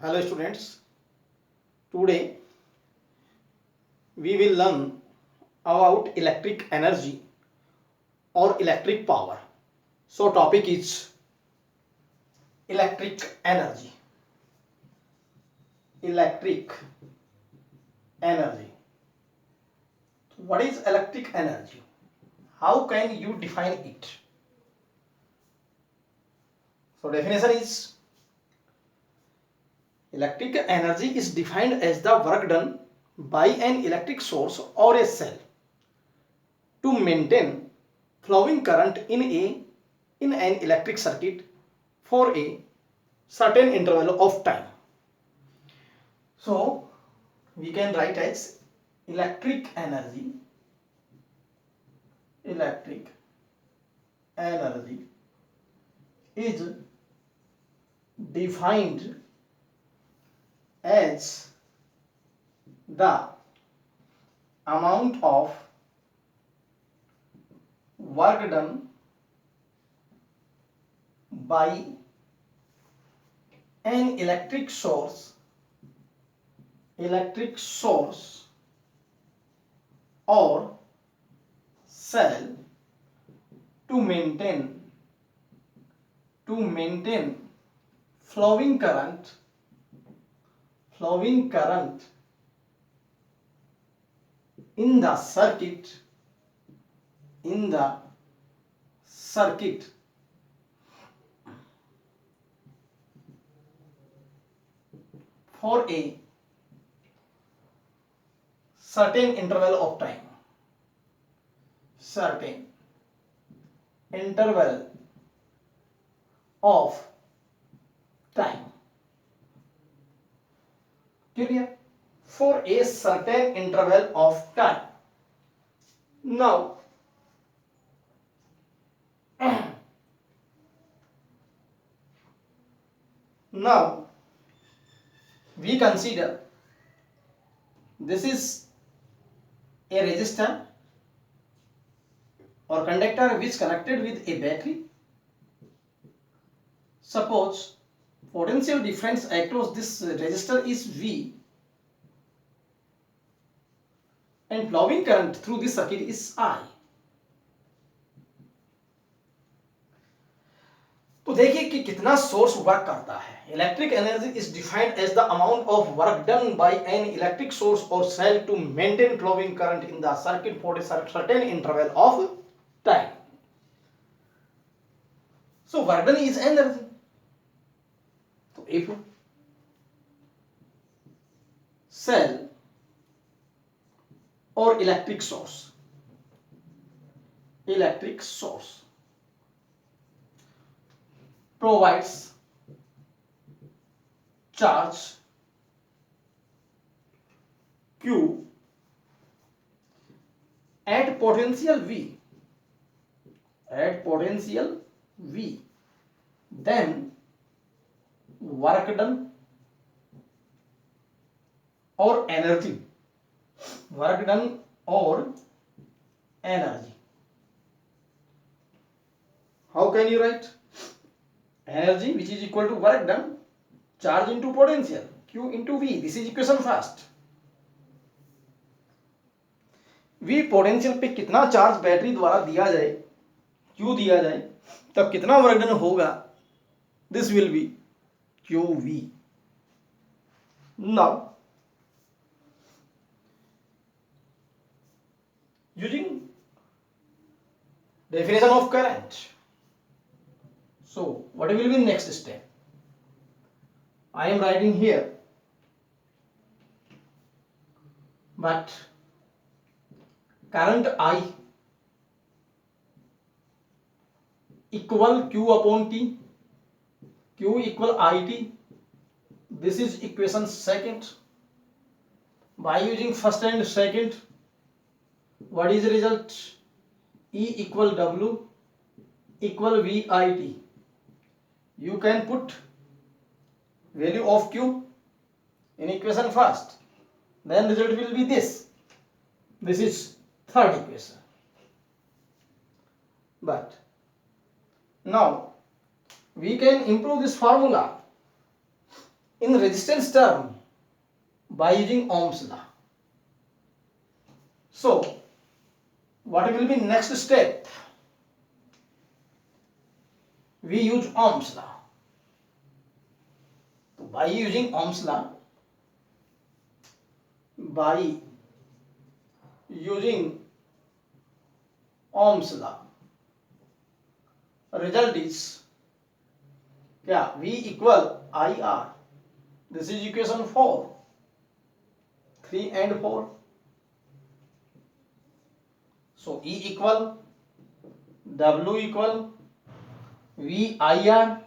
Hello students, today we will learn about electric energy or electric power. So topic is electric energy. Electric energy. What is electric energy? How can you define it? So definition is electric energy is defined as the work done by an electric source or a cell to maintain flowing current in an electric circuit for a certain interval of time. So we can write as electric energy is defined as the amount of work done by an electric source or cell to maintain flowing current in the circuit for a certain interval of time. Clear? For a certain interval of time. Now we consider this is a resistor or conductor which connected with a battery. Suppose potential difference across this resistor is V and flowing current through this circuit is I. तो देखिए कि कितना source work करता है. Electric energy is defined as the amount of work done by an electric source और cell to maintain flowing current in the circuit for a certain interval of time. So work done is energy. तो if cell और electric source provides charge Q at potential V, then work done or energy. How can you write? Energy which is equal to work done, charge into potential, Q into V. This is equation first. V potential पे कितना charge battery द्वारा दिया जाए, Q दिया जाए, तब कितना work done होगा, this will be QV. Now using definition of current, so what will be next step? I am writing here, but current I equal Q upon T, Q equal IT. This is equation second. By using first and second, what is the result? E equal W equal VIT. You can put value of Q in equation first, then result will be this. This is third equation. But now we can improve this formula in resistance term by using Ohm's law. So what will be next step? We use Ohm's law. By using Ohm's law, result is क्या? V equal IR. This is equation 4, 3 and 4. So E equal W equal VIR.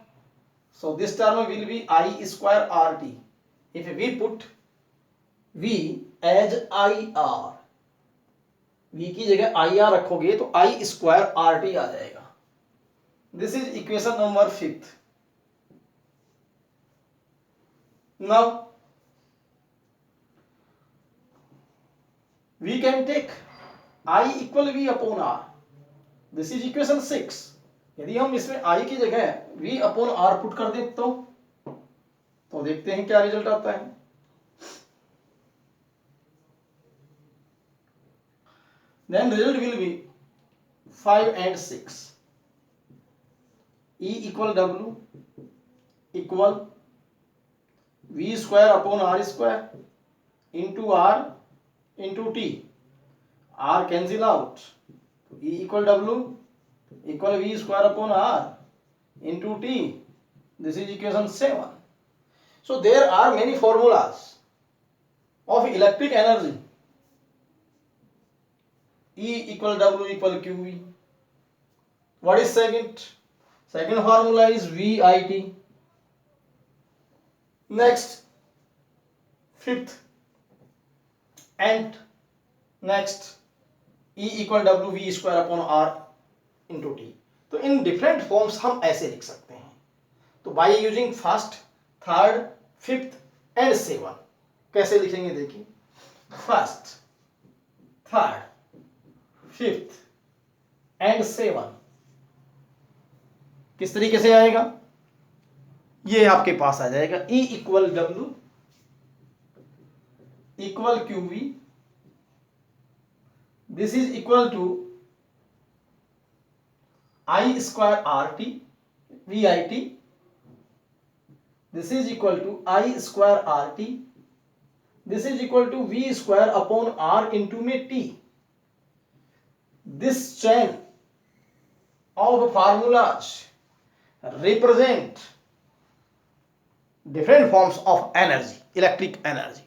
So this term will be I square RT. If we put V as IR, V की जगह IR रखोगे तो I square RT आ जाएगा. This is equation number 5. Now we can take I equal V upon R. This is equation 6. यदि हम इसमें I की जगह V upon R पुट कर दें तो देखते हैं क्या रिजल्ट आता है. Then result will be 5 and 6. E equal W equal V square upon R square into R into T. R cancel out. E equal W equal V square upon R into T. This is equation 7. So there are many formulas of electric energy. E equal W equal QV. What is second? Second formula is VIT. Next, fifth and next E equal W V square upon R into T. तो in different forms हम ऐसे लिख सकते हैं. तो by using first, third, fifth and 7 कैसे लिखेंगे देखिए. फर्स्ट, थर्ड, फिफ्थ एंड 7 किस तरीके से आएगा? ये आपके पास आ जाएगा. E equal W equal QV. This is equal to I square RT VIT. This is equal to I square RT. This is equal to V square upon R into में T. This chain of formulas represent different forms of energy, electric energy.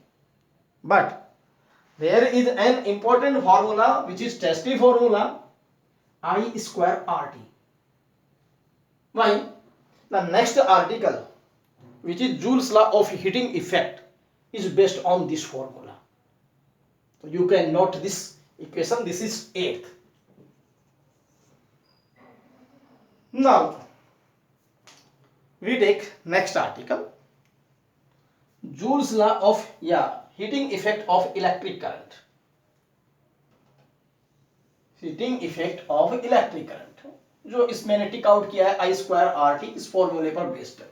But there is an important formula which is testy formula, I square RT. Why? The next article, which is Joule's law of heating effect, is based on this formula. So you can note this equation. This is 8th. Now we take next article, Joule's law of heating effect of electric current. Heating effect of electric current जो इस मैंने tick out किया है I square RT इस फॉर्मूले पर based है.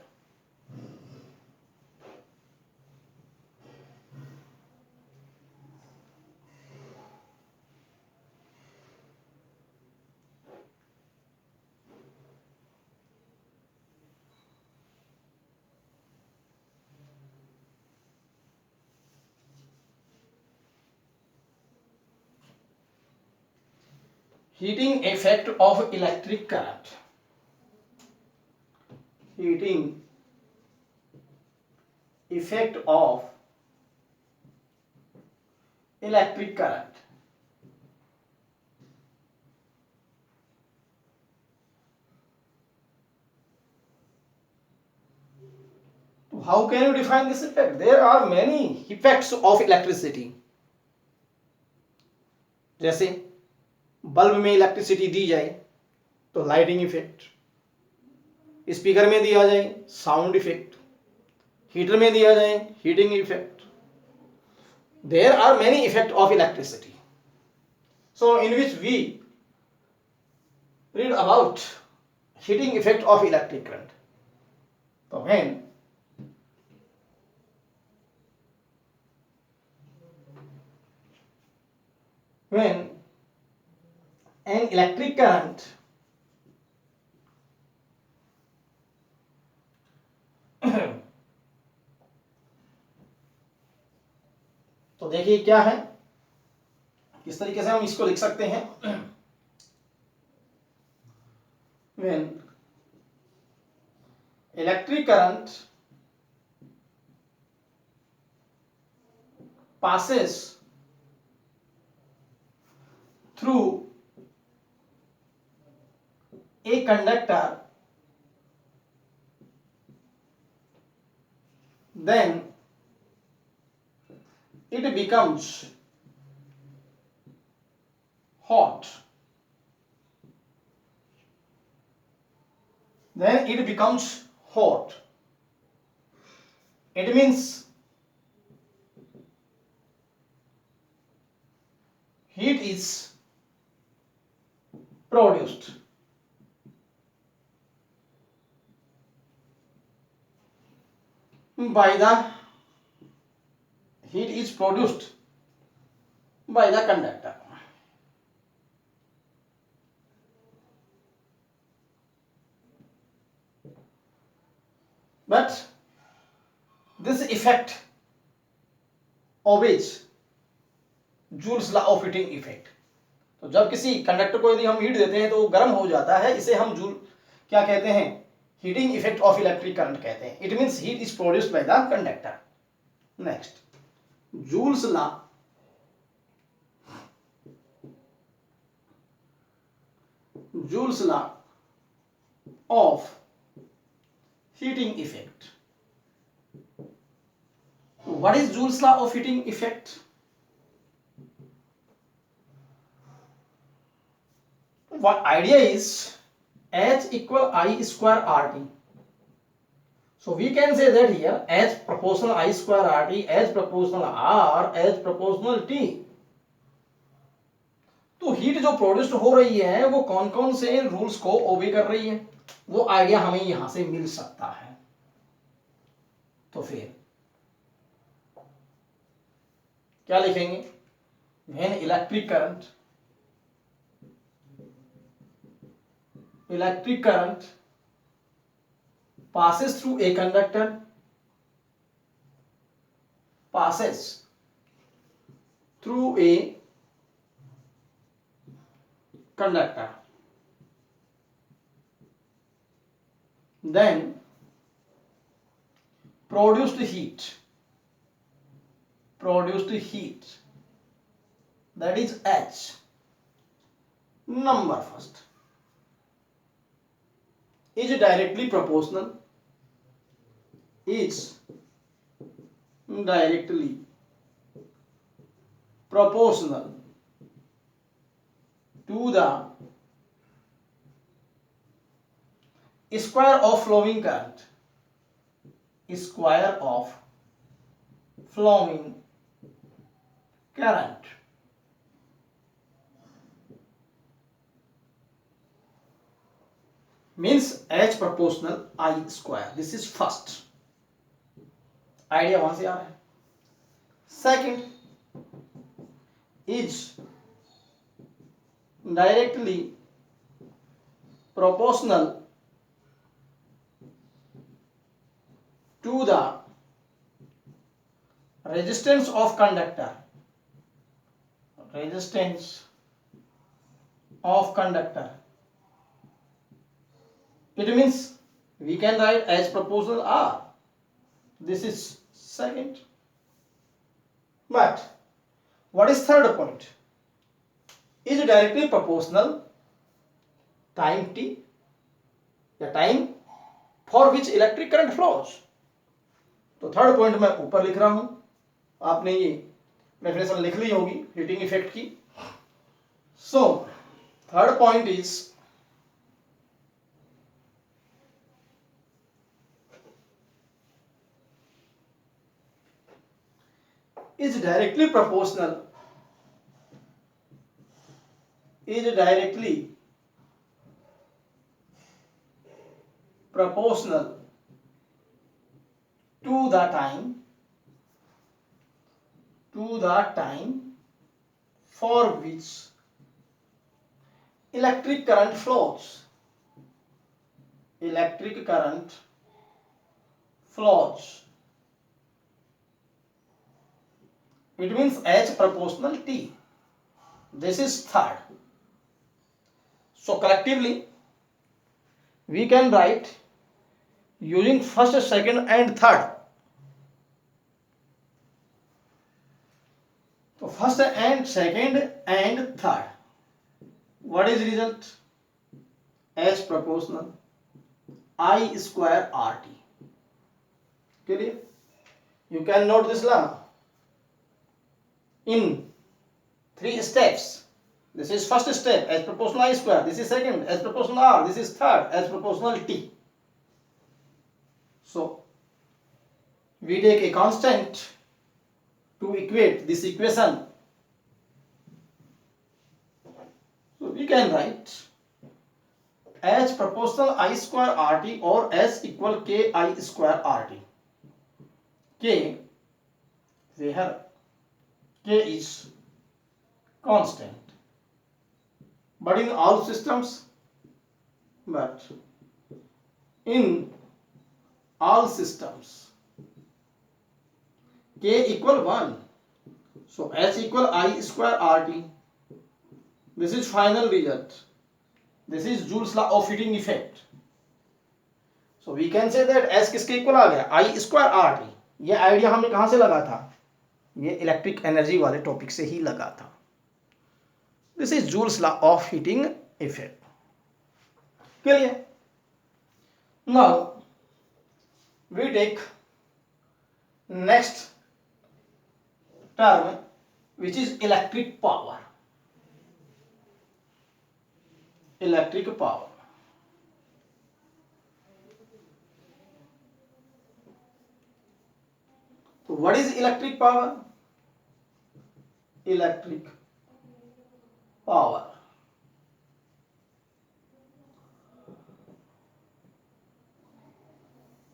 Heating effect of electric current. Heating effect of electric current. So how can you define this effect? There are many effects of electricity. जैसे बल्ब में इलेक्ट्रिसिटी दी जाए तो लाइटिंग इफेक्ट, स्पीकर में दिया जाए साउंड इफेक्ट, हीटर में दिया जाए heating effect. There are many effect of electricity. So in which we read about heating effect of electric current. तो when when an electric current तो देखिए क्या है, किस तरीके से हम इसको लिख सकते हैं। when electric current passes through a conductor, then it becomes hot. Then it becomes hot. It means heat is produced. By the heat is produced by the conductor. But this effect obeys joules law of heating effect. तो जब किसी conductor को यदि हम heat देते हैं तो वो गर्म हो जाता है, इसे हम जूल क्या कहते हैं, heating effect of electric current कहते हैं। It means heat is produced by the conductor. Next, joules law of heating effect. What is joules law of heating effect? What idea is H equal I square RT. So we can say that here H proportional I square RT, H proportional R, H proportional T. तो heat जो produced हो रही है वो कौन कौन से rules को ओबे कर रही है, वो आइडिया हमें यहां से मिल सकता है। तो फिर क्या लिखेंगे? When electric current passes through a conductor, then produced heat, that is H. Number first is directly proportional to the square of flowing current, means H proportional I square. This is first idea, वहां से आ रहा है। Second is directly proportional to the resistance of conductor, It means we can write as proportional R. This is second. But what is third point? Is directly proportional time t, the time for which electric current flows. तो third point मैं ऊपर लिख रहा हूं, आपने ये definition लिख ली होगी हीटिंग इफेक्ट की। So third point is directly proportional to the time for which electric current flows. Electric current flows. It means H proportional T. This is third. So collectively we can write using first, second and third. So first and second and third. What is result? H proportional I square RT. Clear? You can note this law in 3 steps. This is first step, H proportional I square. This is second, H proportional R. This is third, H proportional T. So we take a constant to equate this equation. So we can write H proportional I square RT or S equal K I square RT. K, where K is constant, but in all systems, K equal 1. So H equal I square RT. This is final result. This is Joule's law of heating effect. So we can say that S किसके equal आ गया? I square RT. ये idea हमने कहां से लगा था? ये electric energy वाले टॉपिक से ही लगा था. This is Joule's law of heating effect. Clear? Now we take next term, which is electric power. Electric power. So what is electric power? Electric power.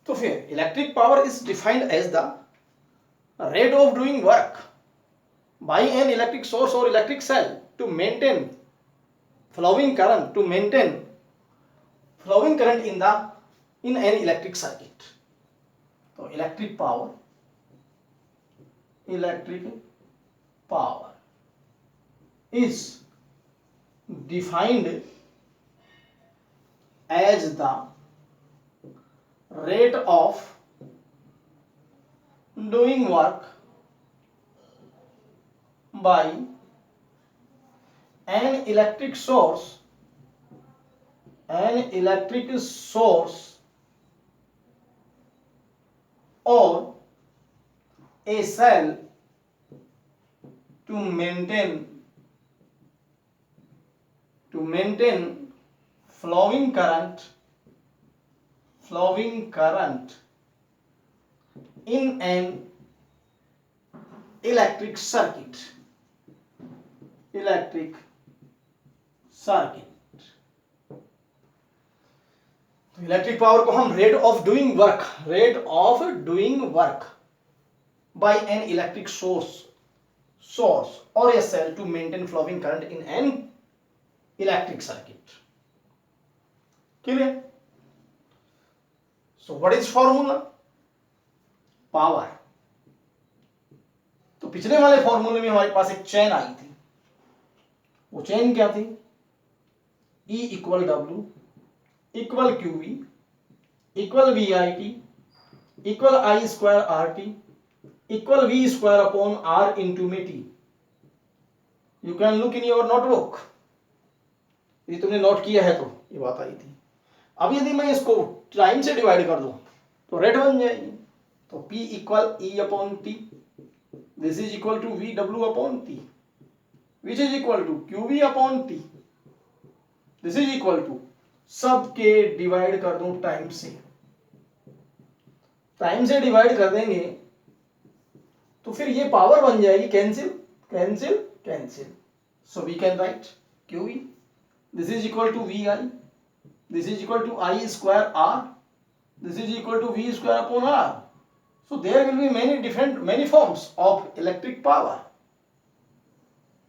So here electric power is defined as the rate of doing work by an electric source or electric cell to maintain flowing current, in an electric circuit. So electric power is defined as the rate of doing work by an electric source or a cell to maintain flowing current in an electric circuit. तो electric power को हम rate of doing work by an electric source or a cell to maintain flowing current in an electric circuit. Clear? So what is formula? Power. तो पिछले वाले फॉर्मूले में हमारे पास एक चेन आई थी. वो चेन क्या थी? E equal W equal QV equal VIT equal I square RT equal V square upon R into में T. You can look in your notebook. यदि तुमने नोट किया है तो ये बात आई थी. अब यदि मैं इसको टाइम से डिवाइड कर दूं तो रेट बन जाएगी. तो P equal E upon T. This is equal to VW upon T which is equal to QV upon T. This is equal to सबके डिवाइड कर दूं टाइम से डिवाइड कर देंगे तो फिर ये पावर बन जाएगी cancel. So we can write QV. This is equal to VI. This is equal to I square R. This is equal to V square upon R. So there will be many forms of electric power.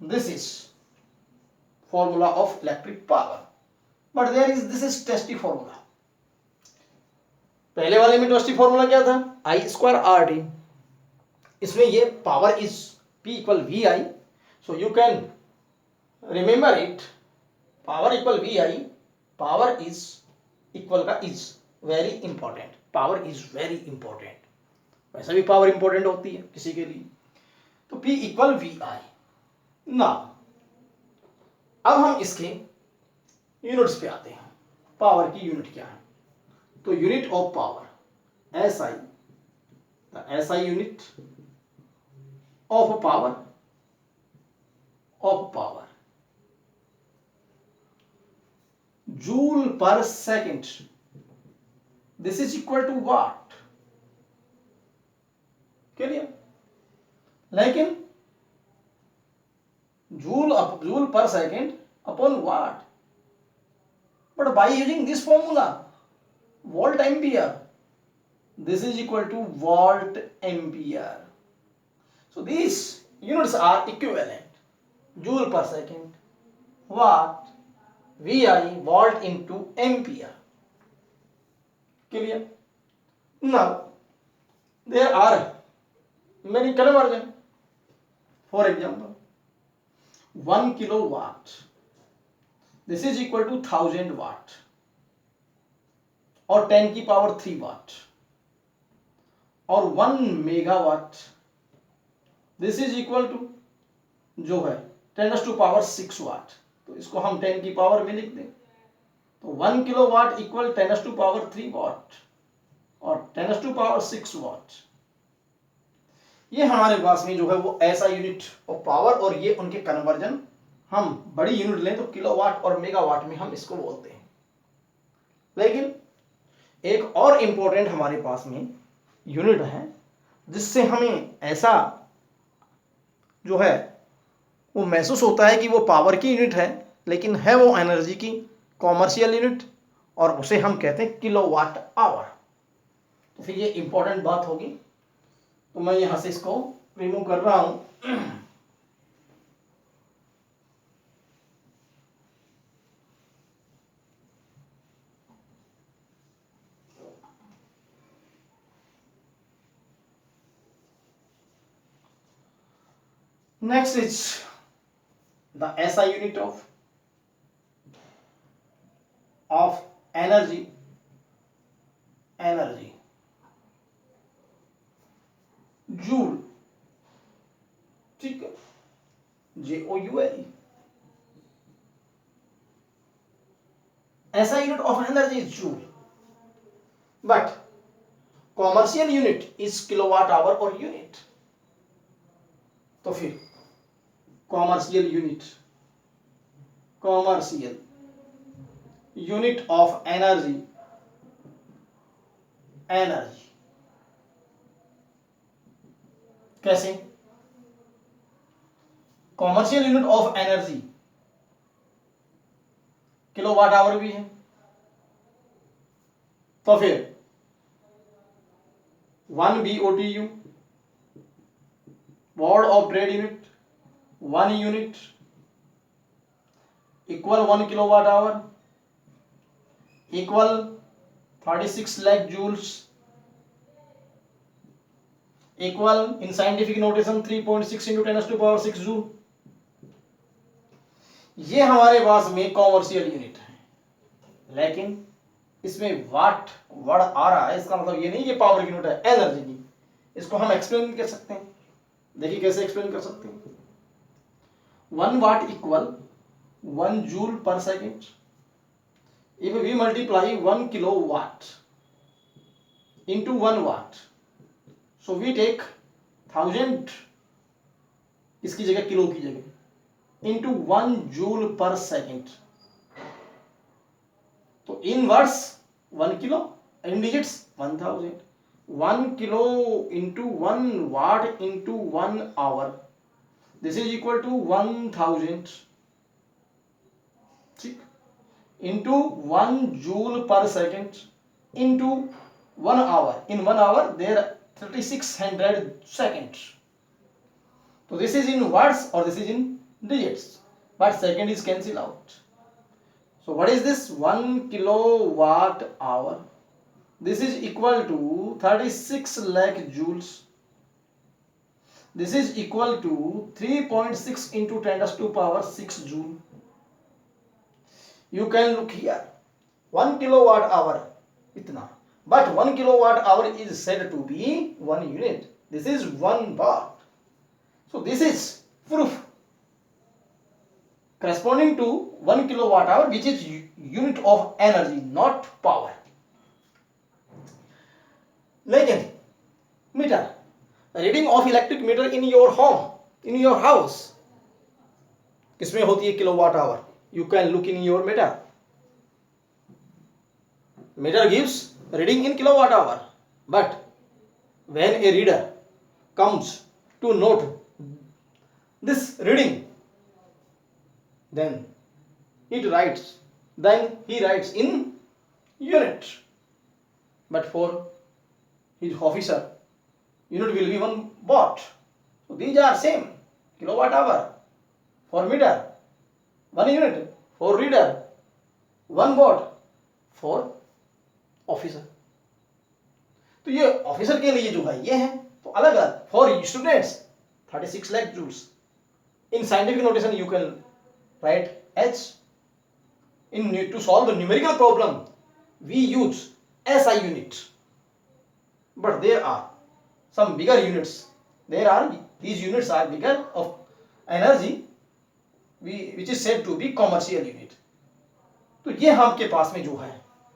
This is formula of electric power. But this is testy formula. पहले वाले में trustee formula क्या था? I square R T. इसमें ये power is P equal V I. So you can remember it. Power equal V I. Power is equal का is very important. Power is very important. वैसे भी power important होती है किसी के लिए. तो P इक्वल वी आई. ना अब हम इसके यूनिट्स पे आते हैं. पावर की यूनिट क्या है? तो unit of power S I. S I unit of power joule per second. This is equal to watt. Clear? लेकिन joule per second upon watt. But by using this formula volt ampere, this is equal to volt ampere. So these units are equivalent. Joule per second, watt, VI, volt into ampere. Clear? Now there are many conversion. For example, 1 kilowatt, this is equal to 1000 watt और 10 की power 3 watt. और 1 megawatt this is equal to जो है 10 to power 6 वाट. तो इसको हम 10 की power में लिख दें. तो 1 kilowatt equal 10 to power 3 watt और 10 टू पावर 6 वाट. ये हमारे पास में जो है वो ऐसा यूनिट ऑफ पावर. और ये उनके कन्वर्जन. हम बड़ी यूनिट लें तो किलोवाट और मेगावाट में हम इसको बोलते हैं. लेकिन एक और इंपॉर्टेंट हमारे पास में यूनिट है जिससे हमें ऐसा जो है वो महसूस होता है कि वो पावर की यूनिट है लेकिन है वो एनर्जी की कॉमर्शियल यूनिट. और उसे हम कहते हैं किलोवाट आवर. तो फिर ये इंपॉर्टेंट बात होगी. तो मैं यहां से इसको रिमूव कर रहा हूं. Next is the SI unit of energy. Joule. ठीक है. JOULE. SI unit of energy is joule. But commercial unit is kilowatt hour or unit. तो फिर commercial unit of energy. कैसे? Commercial unit of energy kilowatt hour भी है. तो फिर 1 BOTU board of trade unit 1 unit equal 1 kilowatt hour equal 36 lakh joules equal in scientific notation 3.6 into 10 to power 6 joule. ये हमारे पास में कॉमर्शियल यूनिट है. लेकिन इसमें वाट वर्ड आ रहा है. इसका मतलब ये नहीं ये पावर यूनिट है एनर्जी की. इसको हम एक्सप्लेन कर सकते हैं. देखिए कैसे एक्सप्लेन कर सकते हैं. 1 watt equal 1 joule per second. If we multiply 1 kilowatt into 1 watt, so we take 1000 इसकी जगह किलो की जगह into 1 जूल पर सेकेंड. तो इन words 1 kilo in digits 1000. 1 kilo into 1 watt into 1 hour, this is equal to 1000 ठीक into 1 joule per second into 1 hour. In 1 hour there are 3600 seconds. So this is in watts or this is in digits, but second is cancel out. So what is this? 1 kilowatt hour. This is equal to 36 lakh joules. This is equal to 3.6 into 10 raised to power 6 joule. You can look here. 1 kilowatt hour itna. But 1 kilowatt hour is said to be 1 unit. This is 1 watt. So this is proof corresponding to 1 kilowatt hour, which is unit of energy, not power. लेकिन meter, reading of electric meter in your home, in your house, किसमें होती है? Kilowatt hour. You can look in your meter. Meter gives reading in kilowatt hour, but when a reader comes to note this reading, then he writes in unit, but for his officer unit will be 1 watt. So these are same. Kilowatt hour for meter 1 unit, for reader 1 watt for officer. तो ये officer के लिए जो है ये है, तो अलग अलग. For students 36 lakh joules. In scientific notation you can write H. To solve the numerical problem we use SI unit, but there are some bigger units. These units are bigger of energy, which is said to be commercial unit. तो ये आपके पास में जो है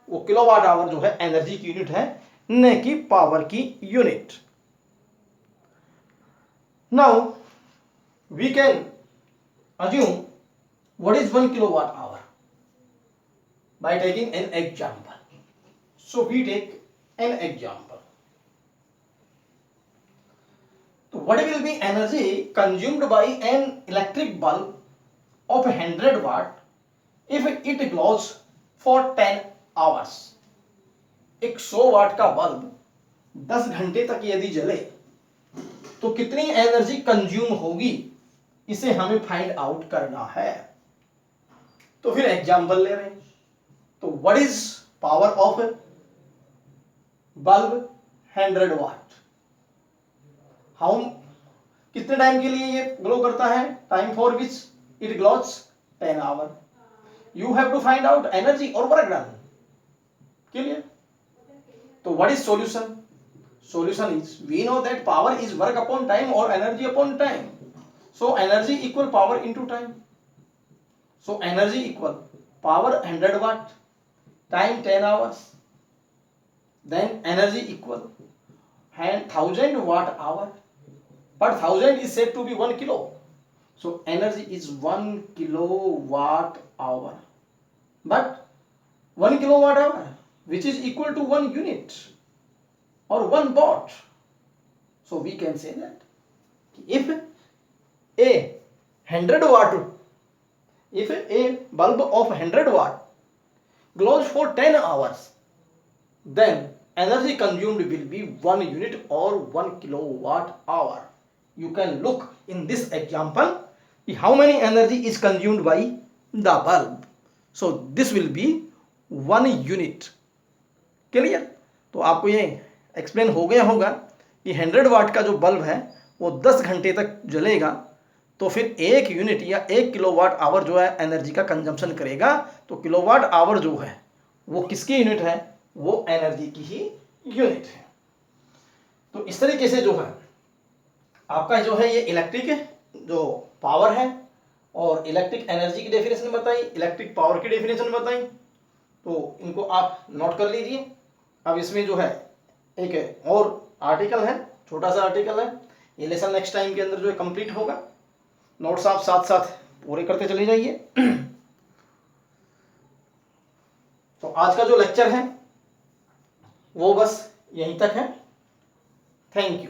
वो kilowatt hour जो है energy की यूनिट है, न कि पावर की unit. Now we can assume what is 1 kilowatt hour by taking an example. So we take an example. So what will be energy consumed by an electric bulb of 100 watt if it glows for 10 hours? एक 100 वाट का bulb 10 घंटे तक यदि जले तो कितनी energy consume होगी, इसे हमें फाइंड आउट करना है. तो फिर एग्जांपल ले रहे हैं. तो what is power of bulb 100 watt. How कितने टाइम के लिए ये ग्लो करता है? Time for which it glows 10 hour. You have to find out energy और वर्क डन. क्लियर? तो what is solution? Solution is, we know that power is work upon time or energy upon time. So energy equal power into time. So energy equal power 100 watt, time 10 hours. Then energy equal 1000 watt hour. But 1000 is said to be 1 kilo. So energy is 1 kilowatt hour. But 1 kilowatt hour, which is equal to 1 unit. Or 1 watt. So we can say that if a 100 watt, if a bulb of 100 watt glows for 10 hours, then energy consumed will be 1 unit or 1 kilowatt hour. You can look in this example how many energy is consumed by the bulb. So this will be 1 unit. Clear? तो आपको ये explain हो गया होगा कि 100 वाट का जो bulb है वो 10 घंटे तक जलेगा, तो फिर 1 यूनिट या 1 किलोवाट आवर जो है एनर्जी का कंजम्पशन करेगा. तो किलोवाट आवर जो है वो किसकी यूनिट है? वो एनर्जी की ही यूनिट है. तो इस तरीके से जो है आपका जो है ये इलेक्ट्रिक जो पावर है और इलेक्ट्रिक एनर्जी की डेफिनेशन बताई, इलेक्ट्रिक पावर की डेफिनेशन बताई. तो इनको आप नोट कर लीजिए. अब इसमें जो है एक और आर्टिकल है, छोटा सा आर्टिकल है. ये लेसन नेक्स्ट टाइम के अंदर जो है कंप्लीट होगा. नोट्स आप साथ साथ पूरे करते चले जाइए. तो आज का जो लेक्चर है वो बस यहीं तक है. Thank you.